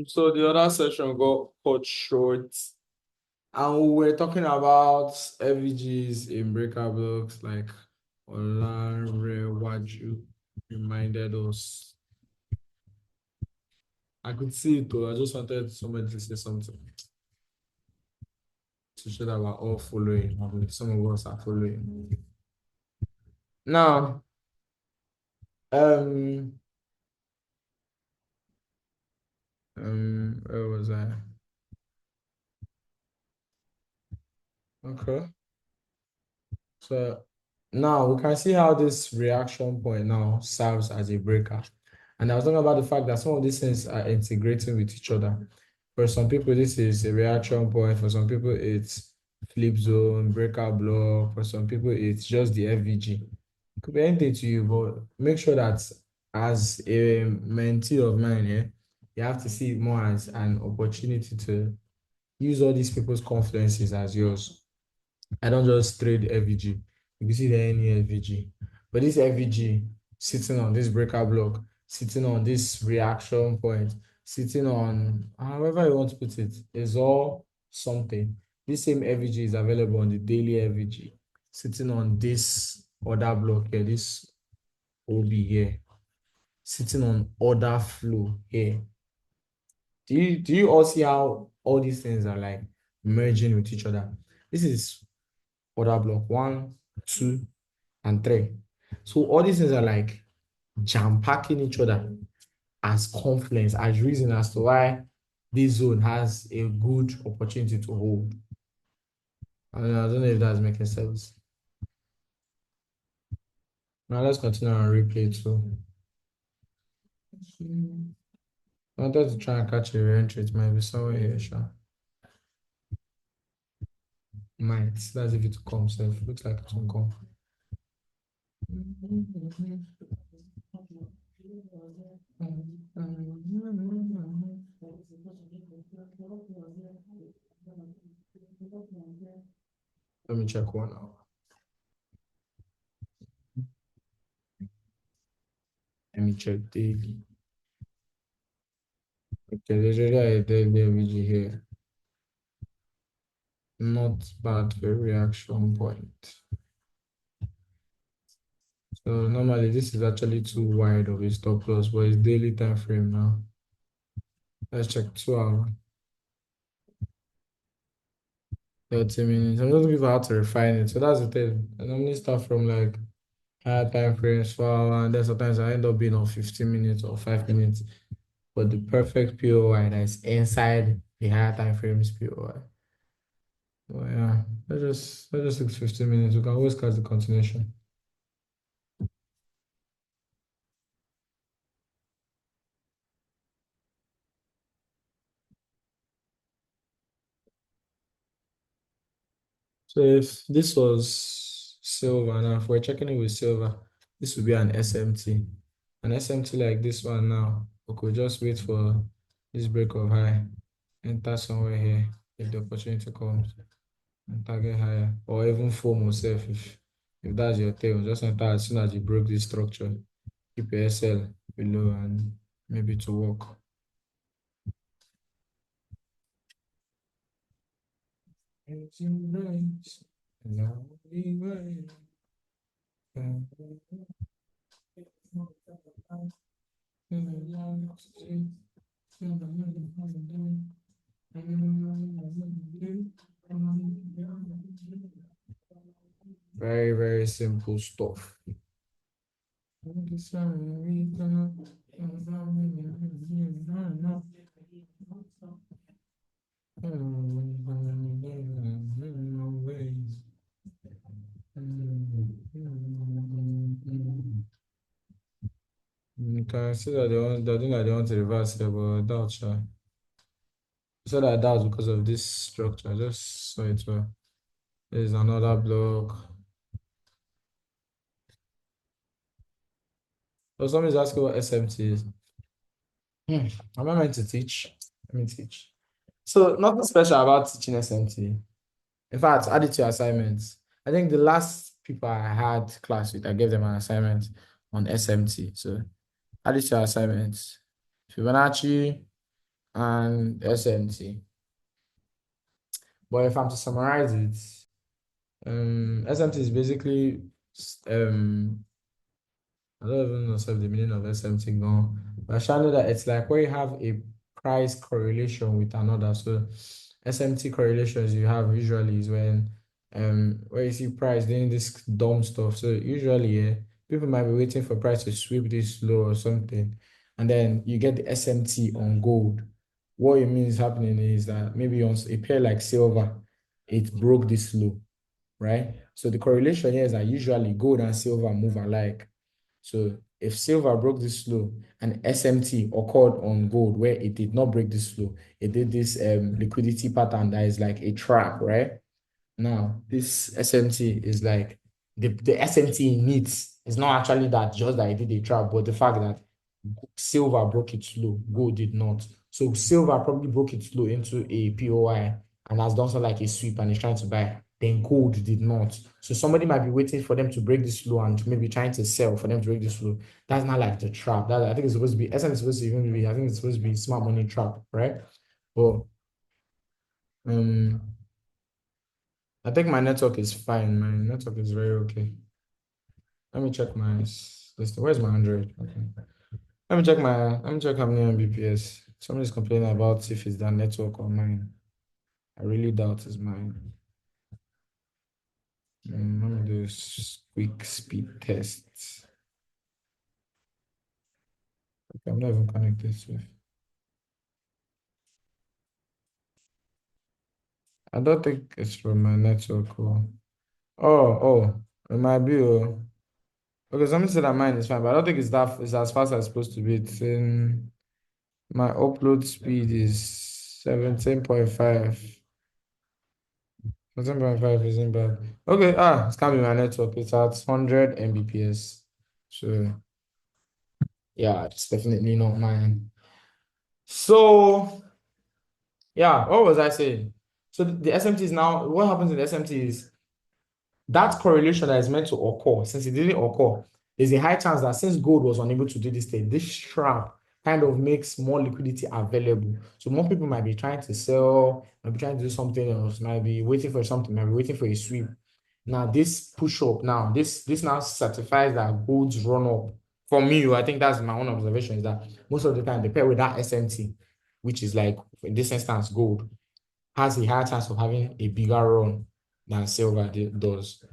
So the other session got cut short, and we were talking about FVGs in breaker blocks, like Olanrewaju reminded us. I could see it though. I just wanted somebody to say something to show that we're all following. Some of us are following. Now, um, where was I? Okay. So now we can see how this reaction point now serves as a breaker. And I was talking about the fact that some of these things are integrating with each other. For some people, this is a reaction point. For some people, it's flip zone, breaker block. For some people, it's just the FVG. It could be anything to you, but make sure that as a mentee of mine, yeah, you have to see it more as an opportunity to use all these people's confidences as yours. I don't just trade FVG. You can see there any FVG. But this FVG sitting on this breaker block, sitting on this reaction point, sitting on however you want to put it, is all something. This same FVG is available on the daily FVG, sitting on this other block here, this OB here, sitting on order flow here. Do you all see how all these things are like merging with each other? This is order block 1, 2, and 3. So all these things are like jam packing each other as confluence, as reason as to why this zone has a good opportunity to hold. I don't know if that's making sense. Now let's continue and replay too. I wanted to try and catch a re-entry. It might be somewhere here, sure. Might. That's if it comes. It looks like it will come. Let me check one out. Let me check daily. Okay, there's already a daily MVG here. Not bad for reaction point. So normally this is actually too wide of a stop loss, but it's daily time frame now. Let's check 2 hour. 30 minutes. I'm just looking for how to refine it. So that's the thing. I normally start from like higher time frames, 4 hour, and then sometimes I end up being on 15 minutes or 5 minutes. But the perfect POI that is inside the higher time frames POI. Well, yeah, let's just look 15 minutes. We can always catch the continuation. So if this was silver, now if we're checking it with silver, this would be an SMT. An SMT like this one now, we could just wait for this break of high, enter somewhere here if the opportunity comes, and target higher, or even FOMO self if that's your tail, just enter as soon as you broke this structure. Keep your SL below and maybe to work. Very, very simple stuff. You can see that they think that they want to reverse it, but I doubt, sure. So that was because of this structure. I just saw it well. There's another block. So somebody's asking what SMT is. Am I meant to teach? Let me teach. So nothing special about teaching SMT. In fact, add it to your assignments. I think the last people I had class with, I gave them an assignment on SMT. So add it to your assignments. Fibonacci, and SMT. But if I'm to summarize it, SMT is basically I don't even know the meaning of SMT gone. But I shall know that it's like where you have a price correlation with another. So SMT correlations you have usually is when where you see price doing this dumb stuff. So usually yeah, people might be waiting for price to sweep this low or something. And then you get the SMT on gold. What it means happening is that maybe on a pair like silver, it broke this low, right? So the correlation here is that usually gold and silver move alike. So if silver broke this low and SMT occurred on gold where it did not break this low, it did this liquidity pattern that is like a trap, right? Now, this SMT is like the SMT needs is not actually that just that it did a trap, but the fact that silver broke its low, gold did not. So silver probably broke its low into a POI and has done something like a sweep and is trying to buy. Then gold did not. So somebody might be waiting for them to break this low and maybe trying to sell for them to break this low. That's not like the trap. That I think it's supposed to be SM is supposed to even be, I think it's supposed to be smart money trap, right? But um I think my network is fine. My network is very okay. Let me check my list. Where's my Android? Okay. Let me check how many Mbps. Somebody's complaining about if it's their network or mine. I really doubt it's mine. Let me do a quick speed test. Okay, I'm not even connected to it. I don't think it's from my network. Oh, it might be. Okay, somebody said that mine is fine, but I don't think it's as fast as it's supposed to be. It's in my upload speed is 17.5. 17.5 isn't bad. Okay, it can't be my network. It's at 100 Mbps. So yeah, it's definitely not mine. So yeah, what was I saying? So the SMT is now, what happens in the SMT is that correlation that is meant to occur, since it didn't occur, there's a high chance that since gold was unable to do this thing, this trap kind of makes more liquidity available. So more people might be trying to sell, might be trying to do something else, might be waiting for something, might be waiting for a sweep. Now this push up, now this now certifies that gold's run up. For me, I think that's my own observation is that most of the time the pair with that SMT, which is like in this instance gold, has a higher chance of having a bigger run than silver does.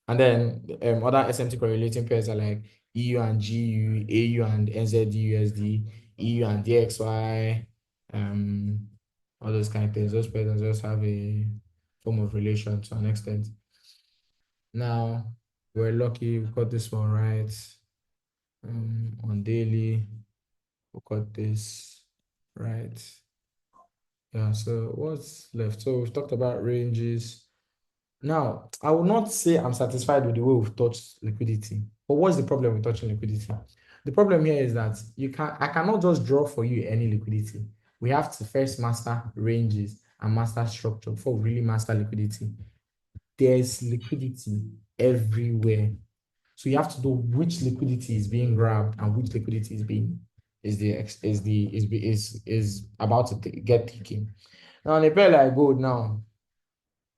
And then other SMT correlating pairs are like EU and GU, AU and NZD, EU and DXY, all those kind of things. Those pairs just have a form of relation to an extent. Now, we're lucky we got this one right. On daily, we got this right. Yeah, so what's left? So we've talked about ranges. Now, I will not say I'm satisfied with the way we've touched liquidity. But what's the problem with touching liquidity? The problem here is that I cannot just draw for you any liquidity. We have to first master ranges and master structure before we really master liquidity. There's liquidity everywhere. So you have to know which liquidity is being grabbed and which liquidity is about to get taken. Now, on a pair like gold now,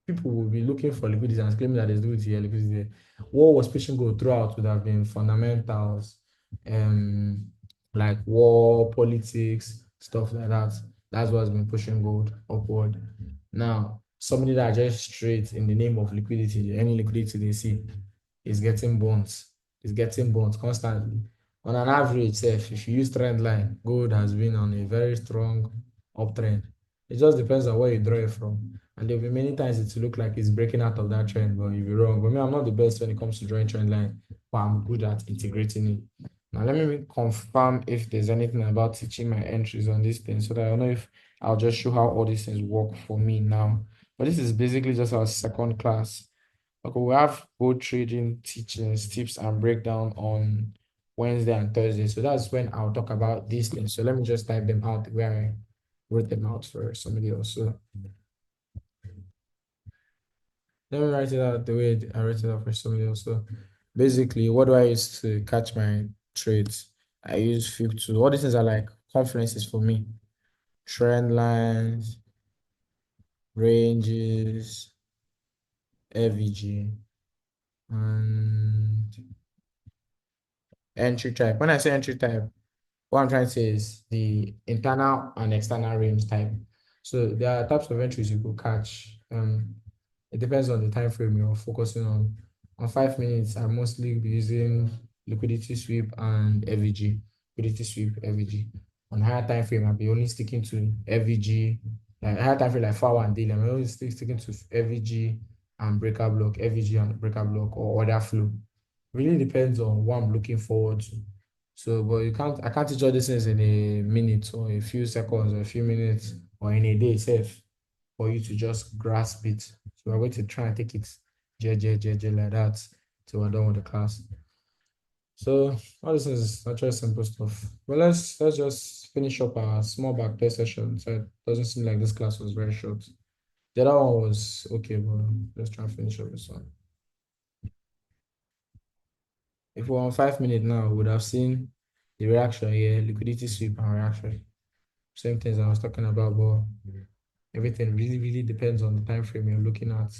people will be looking for liquidity and claiming that there's liquidity here, liquidity there. What was pushing gold throughout would have been fundamentals, um, like war, politics, stuff like that. That's what's been pushing gold upward. Now, somebody that just straight in the name of liquidity, any liquidity they see, is getting bonds. Is getting bonds constantly. On an average, if you use trend line, gold has been on a very strong uptrend. It just depends on where you draw it from. And there'll be many times it will look like it's breaking out of that trend, but you'll be wrong. But me, I'm not the best when it comes to drawing trend line, but I'm good at integrating it. Now, let me confirm if there's anything about teaching my entries on this thing so that I don't know if I'll just show how all these things work for me now. But this is basically just our second class. Okay, we have gold trading teachings, tips, and breakdown on Wednesday and Thursday. So that's when I'll talk about these things. So let me just type them out where I wrote them out for somebody else. So let me write it out the way I wrote it out for somebody else. So basically, what do I use to catch my trades? I use Fib2. All these things are like conferences for me. trend lines, ranges, FVG, and entry type. When I say entry type, what I'm trying to say is the internal and external range type. So there are types of entries you could catch. It depends on the time frame you're focusing on. On 5 minutes, I mostly be using liquidity sweep and FVG. Liquidity sweep, FVG. On higher time frame, I'll be only sticking to FVG. Like higher time frame, like 4 hour and daily, I'm only sticking to FVG and breaker block, FVG and breaker block, or order flow. Really depends on what I'm looking forward to. So, but I can't teach all these things in a minute or a few seconds or a few minutes or in a day itself for you to just grasp it. So we're going to try and take it like that till we're done with the class. So all this is actually simple stuff. But let's just finish up our small back test session. So it doesn't seem like this class was very short. The other one was okay, but let's try and finish up this one. If we're on 5 minutes now, we would have seen the reaction here, liquidity sweep and reaction. Same things I was talking about, but everything really depends on the time frame you're looking at.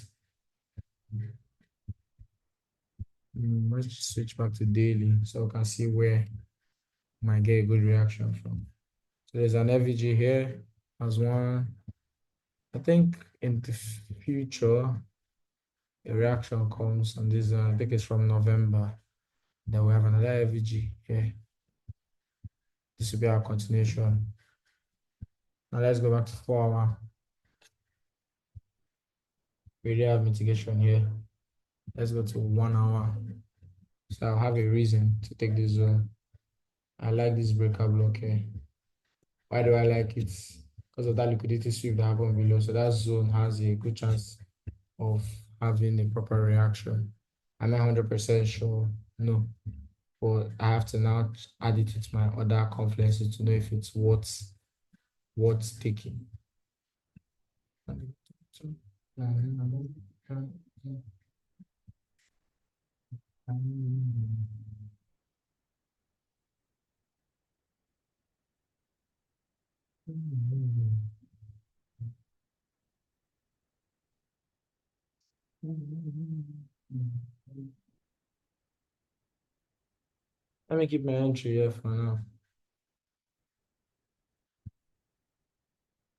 Let's switch back to daily so we can see where we might get a good reaction from. So there's an FVG here as one. I think in the future, a reaction comes on this, I think it's from November. Then we have another FVG here. This will be our continuation. Now let's go back to 4 hour. We already have mitigation here. Let's go to 1 hour. So I'll have a reason to take this zone. I like this breaker block here. Why do I like it? Because of that liquidity sweep that happened below. So that zone has a good chance of having a proper reaction. I'm not 100% sure. No. But I have to now add it to my other confluences to know if it's worth taking. Let me keep my entry here for now.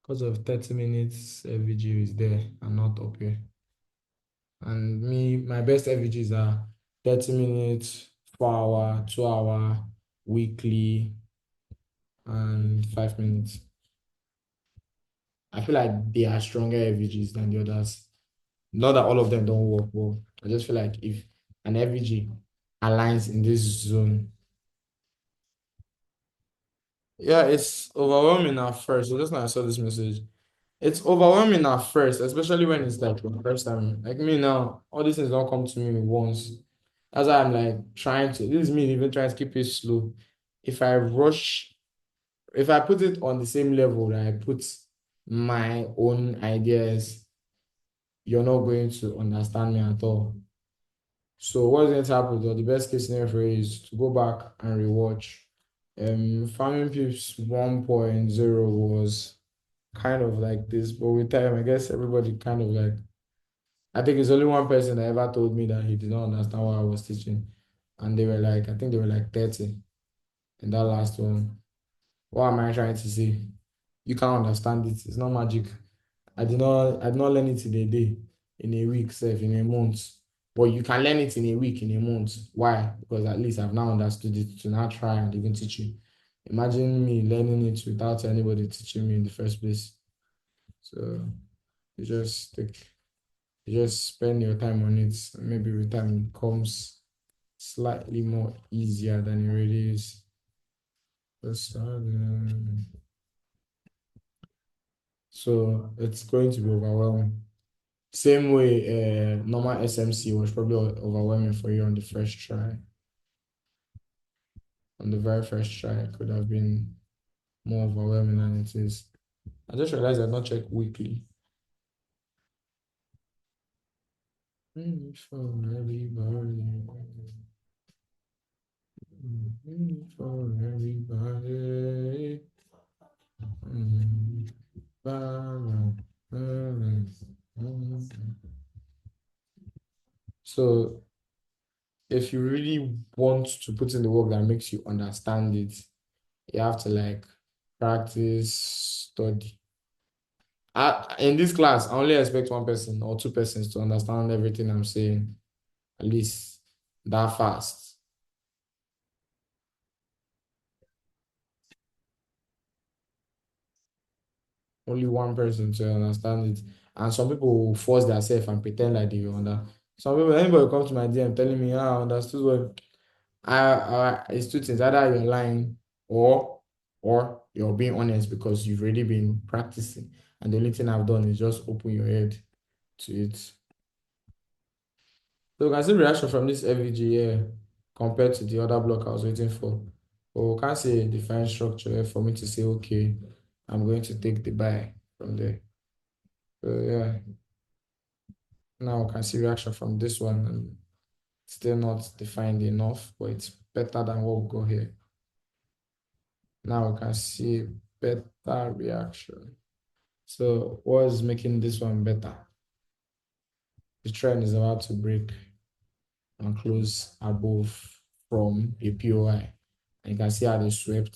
Because of 30 minutes, FVG is there and not up here. And my best FVGs are 30 minutes, 4 hour, 2 hour, weekly, and 5 minutes. I feel like they are stronger FVGs than the others. Not that all of them don't work well. I just feel like if an FVG aligns in this zone, yeah, it's overwhelming at first. So just now I saw this message. It's overwhelming at first, especially when it's like the first time. Like me now, all these things don't come to me once. That's why I'm like trying to. This is me even trying to keep it slow. If I rush, if I put it on the same level that I put my own ideas, you're not going to understand me at all. So what's going to happen though? The best case scenario for you is to go back and rewatch. Farming Pips 1.0 was kind of like this, but with time, I guess everybody kind of like, I think it's only one person that ever told me that he did not understand what I was teaching. And they were like, I think they were like 30 in that last one. What am I trying to say? You can't understand it. It's not magic. I did not learn it in a day, in a week, self, in a month. But you can learn it in a week, in a month. Why? Because at least I've now understood it to now try and even teach you. Imagine me learning it without anybody teaching me in the first place. So you just take, you just spend your time on it. Maybe with time it becomes slightly more easier than it really is. So it's going to be overwhelming. Same way, normal SMC was probably overwhelming for you on the first try. On the very first try, it could have been more overwhelming than it is. I just realized I've not checked weekly. For everybody. For everybody. Mm. So if you really want to put in the work that makes you understand it, you have to like practice, study. In this class, I only expect one person or two persons to understand everything I'm saying, at least that fast. Only one person to understand it. And some people will force themselves and pretend like they understand. Some people, anybody come to my DM telling me, "Ah, I understood what it's two things. Either you're lying or you're being honest because you've already been practicing. And the only thing I've done is just open your head to it. So we can see reaction from this FVG here compared to the other block I was waiting for. But we can't see a defined structure here for me to say, okay, I'm going to take the buy from there. So yeah, now we can see reaction from this one and still not defined enough, but it's better than what we got here. Now we can see better reaction. So what is making this one better? The trend is about to break and close above from a POI. And you can see how they swept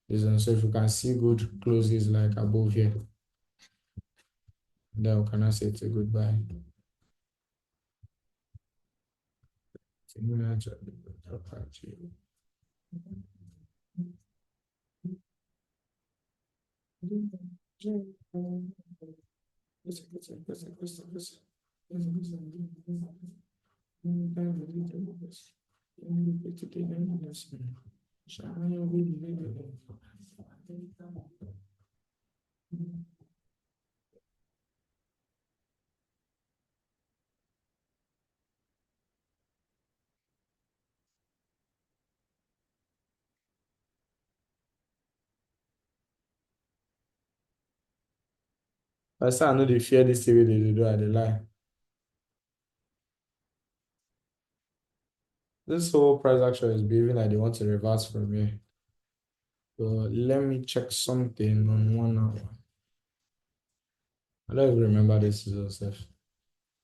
this one. So if you can see good closes like above here, then we cannot say it's a good buy. I say I know they fear this thing wey they do, I dey lie. This whole price action is behaving like they want to reverse from here. So let me check something on 1 hour. I don't even remember this is yourself.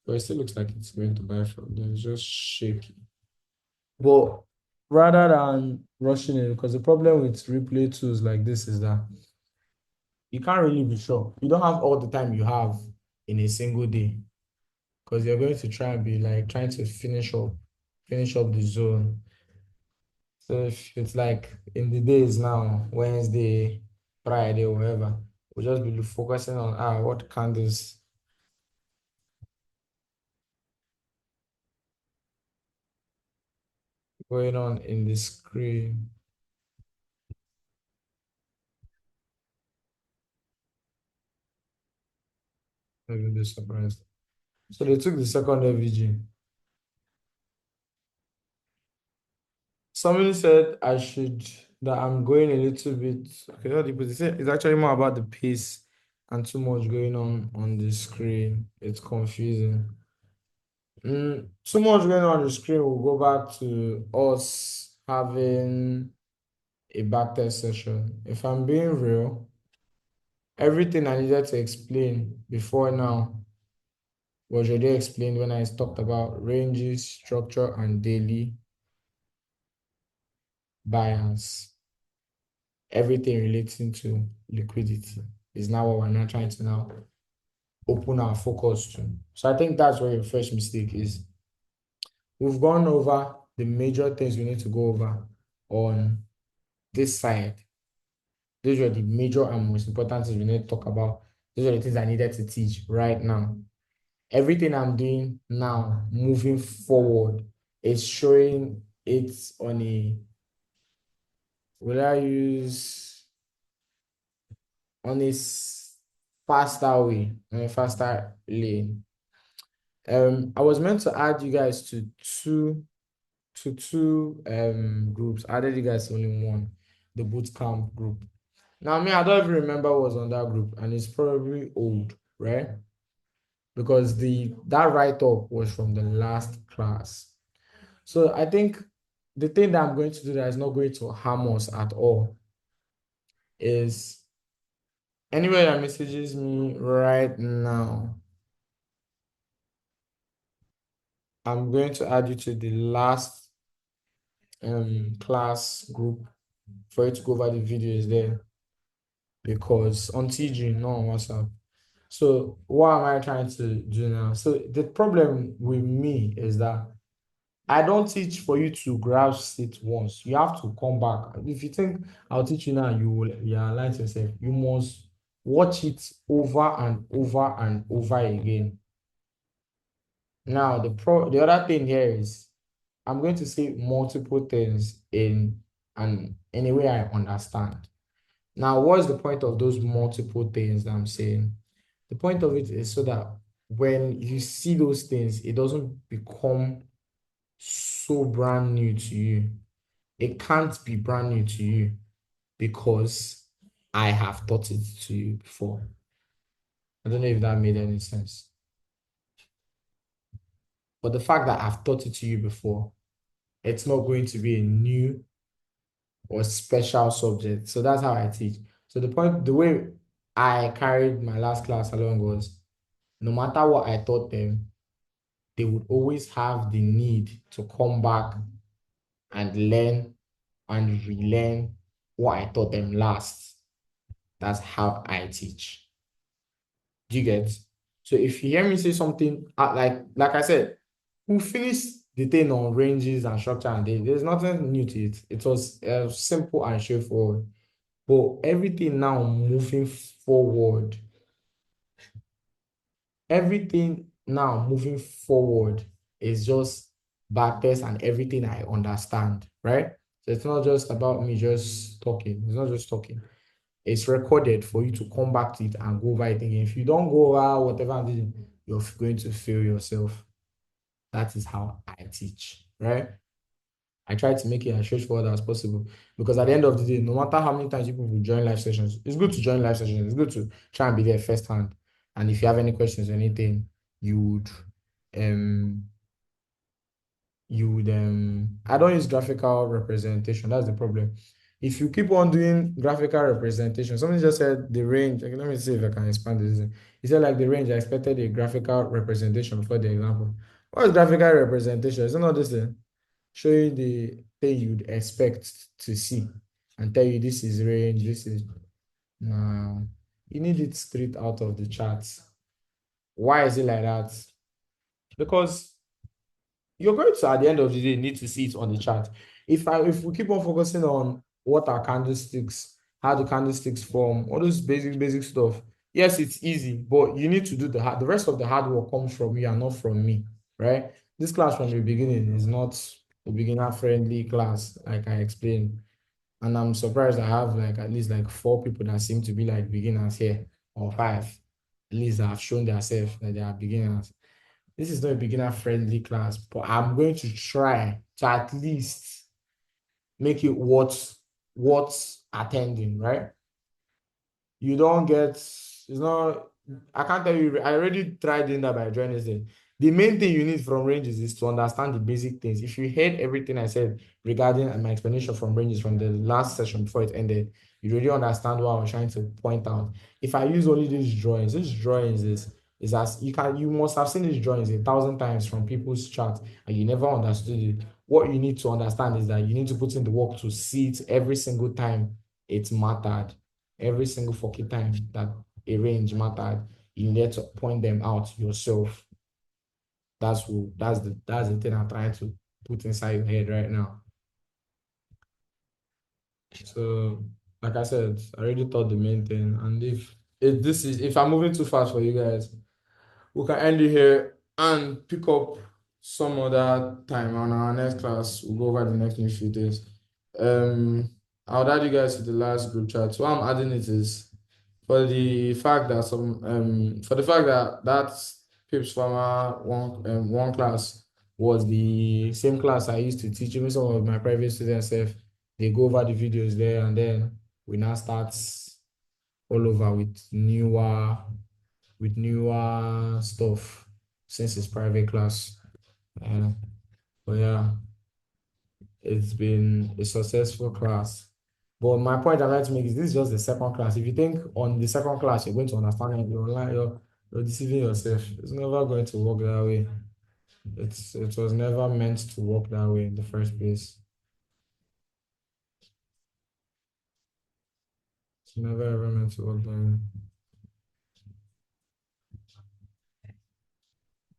But it still looks like it's going to buy from there. It's just shaky. But rather than rushing it, because the problem with replay tools like this is that you can't really be sure. You don't have all the time you have in a single day because you're going to try and be like trying to finish up the zone. So if it's like in the days now, Wednesday, Friday, whatever, we'll just be focusing on what candles going on in the screen. Maybe be surprised. So they took the second FVG. Somebody said that I'm going a little bit. Okay, what people say it's actually more about the pace and too much going on the screen. It's confusing. Too much going on the screen will go back to us having a backtest session. If I'm being real, everything I needed to explain before now was already explained when I talked about ranges, structure, and daily bias. Everything relating to liquidity is now what we're now trying to now open our focus to. So I think that's where your first mistake is. We've gone over the major things we need to go over on this side. Those were the major and most important things we need to talk about. Those are the things I needed to teach right now. Everything I'm doing now, moving forward, is showing it on will I use on a faster way, on a faster lane. I was meant to add you guys to two groups. I added you guys to only one, the bootcamp group. Now, me, I don't even remember what was on that group, and it's probably old, right? Because that write-up was from the last class. So I think the thing that I'm going to do that is not going to harm us at all is Anyway that messages me right now, I'm going to add you to the last class group for you to go over the videos there because on TG, not on WhatsApp. So what am I trying to do now? So the problem with me is that I don't teach for you to grasp it once. You have to come back. If you think I'll teach you now, you are lying to yourself. You must watch it over and over and over again. Now the other thing here is I'm going to say multiple things in a way I understand. Now, what's the point of those multiple things that I'm saying? The point of it is so that when you see those things, it doesn't become so brand new to you. It can't be brand new to you because I have taught it to you before. I don't know if that made any sense. But the fact that I've taught it to you before, it's not going to be a new or special subject. So that's how I teach. So the way I carried my last class along was no matter what I taught them, they would always have the need to come back and learn and relearn what I taught them last. That's how I teach. Do you get? So if you hear me say something like I said, we finished the thing on ranges and structure and there's nothing new to it. It was simple and straightforward. But everything now moving forward, everything now moving forward is just backtest and everything I understand, right? So it's not just about me just talking. It's not just talking. It's recorded for you to come back to it and go over it again. If you don't go over whatever I'm doing, you're going to fail yourself. That is how I teach, right? I try to make it as straightforward as possible because at the end of the day, no matter how many times people will join live sessions, it's good to join live sessions. It's good to try and be there firsthand. And if you have any questions or anything, you would um I don't use graphical representation. That's the problem. If you keep on doing graphical representation, somebody just said the range. Okay, let me see if I can expand this. He said like the range, I expected a graphical representation for the example. What is graphical representation? It's not this thing. Show you the thing you'd expect to see and tell you this is range, this is you need it straight out of the charts. Why is it like that? Because you're going to at the end of the day need to see it on the chart. If we keep on focusing on what are candlesticks, how the candlesticks form, all those basic stuff. Yes, it's easy, but you need to do the rest of the hard work comes from you and not from me, right? This class from the beginning is not a beginner friendly class, like I explained. And I'm surprised I have like at least like 4 people that seem to be like beginners here, or 5, at least that have shown themselves that they are beginners. This is not a beginner friendly class, but I'm going to try to at least make it what's attending, right? You don't get it's not I can't tell you. I already tried doing that by joining this. The main thing you need from ranges is to understand the basic things. If you heard everything I said regarding my explanation from ranges from the last session before it ended, you really understand what I was trying to point out. If I use only these drawings is as you must have seen these drawings 1,000 times from people's charts and you never understood it. What you need to understand is that you need to put in the work to see it every single time it mattered. Every single fucking time that a range mattered, you need to point them out yourself. That's the thing I'm trying to put inside your head right now. So, like I said, I already thought the main thing. And if I'm moving too fast for you guys, we can end it here and pick up some other time on our next class. We'll go over the next new few days. Um, I'll add you guys to the last group chat. So what I'm adding it is for the fact that Pips Farmer one class was the same class I used to teach. Even some of my private students, if they go over the videos there, and then we now start all over with newer stuff since it's private class. Uh, but yeah, it's been a successful class. But my point I'm trying to make is this is just the second class. If you think on the second class you're going to understand it, you're deceiving yourself. It's never going to work that way. It was never meant to work that way in the first place. It's never ever meant to work that way.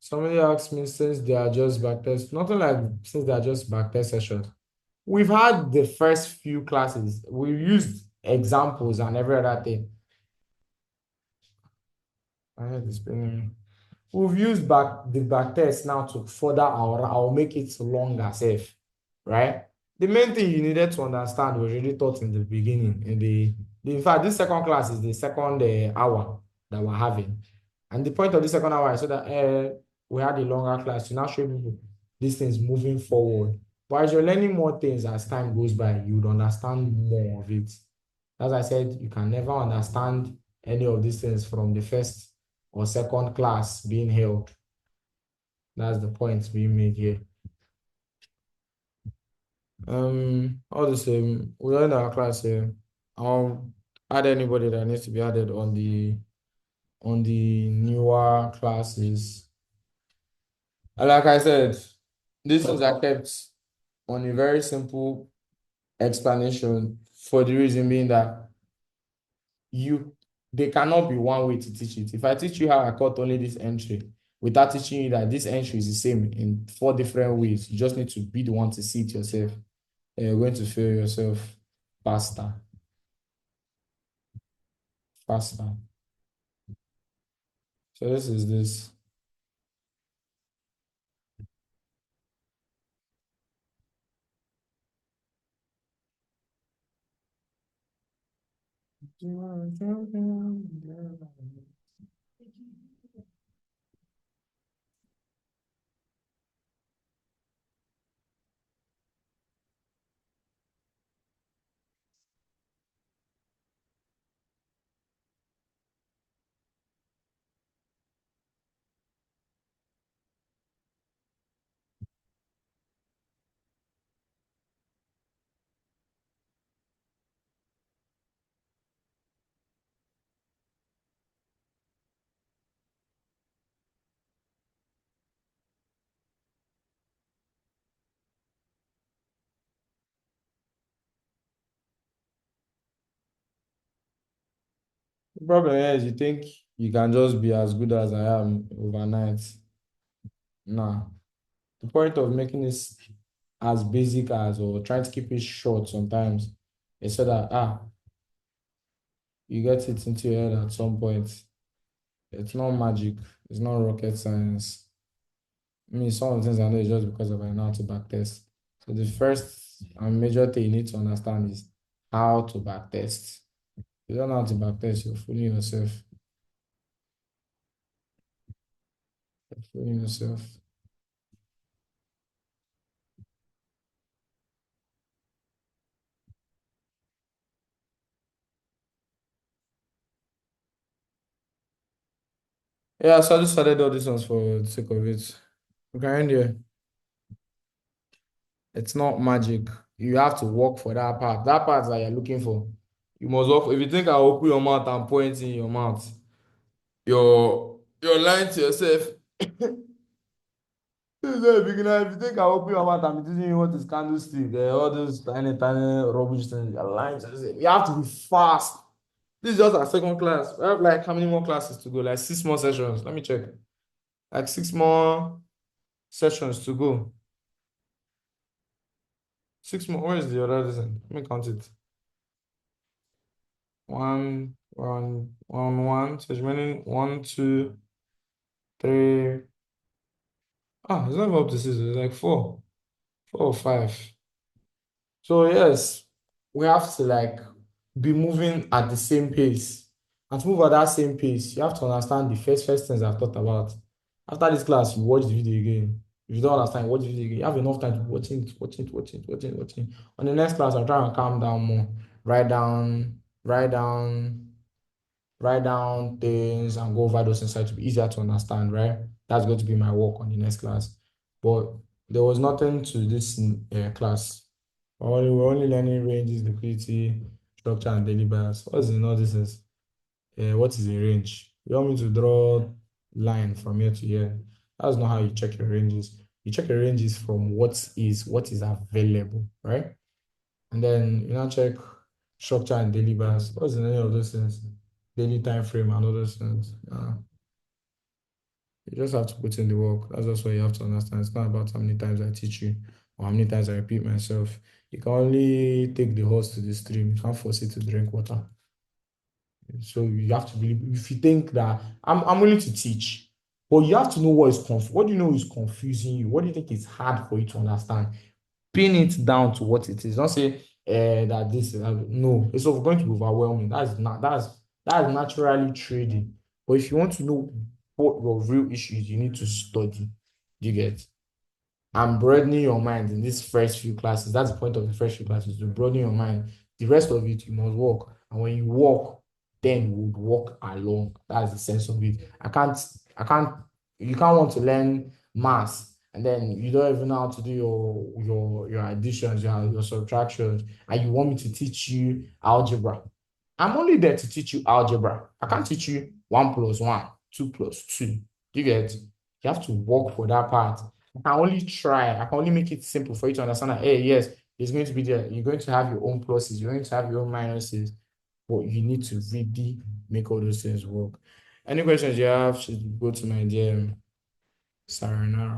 Somebody asked me since they are just backtest, nothing like since they are just backtest sessions. We've had the first few classes. We used examples and every other thing. I had this spelling. We've used back test now to further I'll make it longer safe, right? The main thing you needed to understand was already taught in the beginning. In fact, this second class is the second hour that we're having. And the point of the second hour is so that we had a longer class to now show people these things moving forward. But as you're learning more things as time goes by, you would understand more of it. As I said, you can never understand any of these things from the first or second class being held. That's the point being made here. All the same, we are in our class here. I'll add anybody that needs to be added on the newer classes. And like I said, these things are kept on a very simple explanation for the reason being that you there cannot be one way to teach it. If I teach you how I cut only this entry without teaching you that this entry is the same in four different ways, you just need to be the one to see it yourself. And you're going to feel yourself faster, faster. So this is this. The problem is you think you can just be as good as I am overnight. Nah. The point of making this as basic as or trying to keep it short sometimes is so that you get it into your head at some point. It's not magic, it's not rocket science. I mean, some of the things I know is just because of I know how to backtest. So the first and major thing you need to understand is how to backtest. If you don't know how to backtest, you're fooling yourself. You're fooling yourself. Yeah, so I just started all these ones for the sake of it. Okay, end here. It's not magic. You have to work for that part. That part that you're looking for. You must work. If you think I open your mouth and point in your mouth, you're lying to yourself. This is a beginner. If you think I open your mouth and be teaching you what is candlestick, all those tiny, tiny rubbish things, you're lying to yourself. You have to be fast. This is just our second class. We have like how many more classes to go? Like six more sessions. Let me check. Like six more sessions to go. Six more. Where is the other lesson? Let me count it. One. So it's remaining one, two, three. It's not even up to six. It's like four or five. So yes, we have to like be moving at the same pace. And to move at that same pace, you have to understand the first things I've talked about. After this class, you watch the video again. If you don't understand, watch the video again. You have enough time to watching. On the next class, I'm trying to calm down more. Write down, write down, write down things and go over those insights to be easier to understand, right? That's going to be my work on the next class. But there was nothing to this class. We're only learning ranges, liquidity, structure, and daily bias. What's in all this is what is a range? You want me to draw line from here to here? That's not how you check your ranges. You check your ranges from what is available, right? And then you now check structure and daily bias. What's in any of those things? Daily time frame and all those things. You just have to put in the work. That's just what you have to understand. It's not about how many times I teach you or how many times I repeat myself. You can only take the horse to the stream. You can't force it to drink water. So you have to believe. If you think that I'm willing to teach, but you have to know what do you know is confusing you? What do you think is hard for you to understand? Pin it down to what it is. Don't say that this is no, it's going to be overwhelming. That's naturally trading. But if you want to know what your real issues, you need to study. Do you get? I'm broadening your mind in these first few classes. That's the point of the first few classes, to broaden your mind. The rest of it, you must walk. And when you walk, then you would walk along. That's the sense of it. You can't want to learn maths and then you don't even know how to do your additions, your subtractions, and you want me to teach you algebra. I'm only there to teach you algebra. I can't teach you 1 plus 1, 2 plus 2. Do you get? You have to work for that part. I can only try. I can only make it simple for you to understand that, hey, yes, it's going to be there. You're going to have your own pluses. You're going to have your own minuses. But you need to really make all those things work. Any questions you have should go to my DM, Saranara.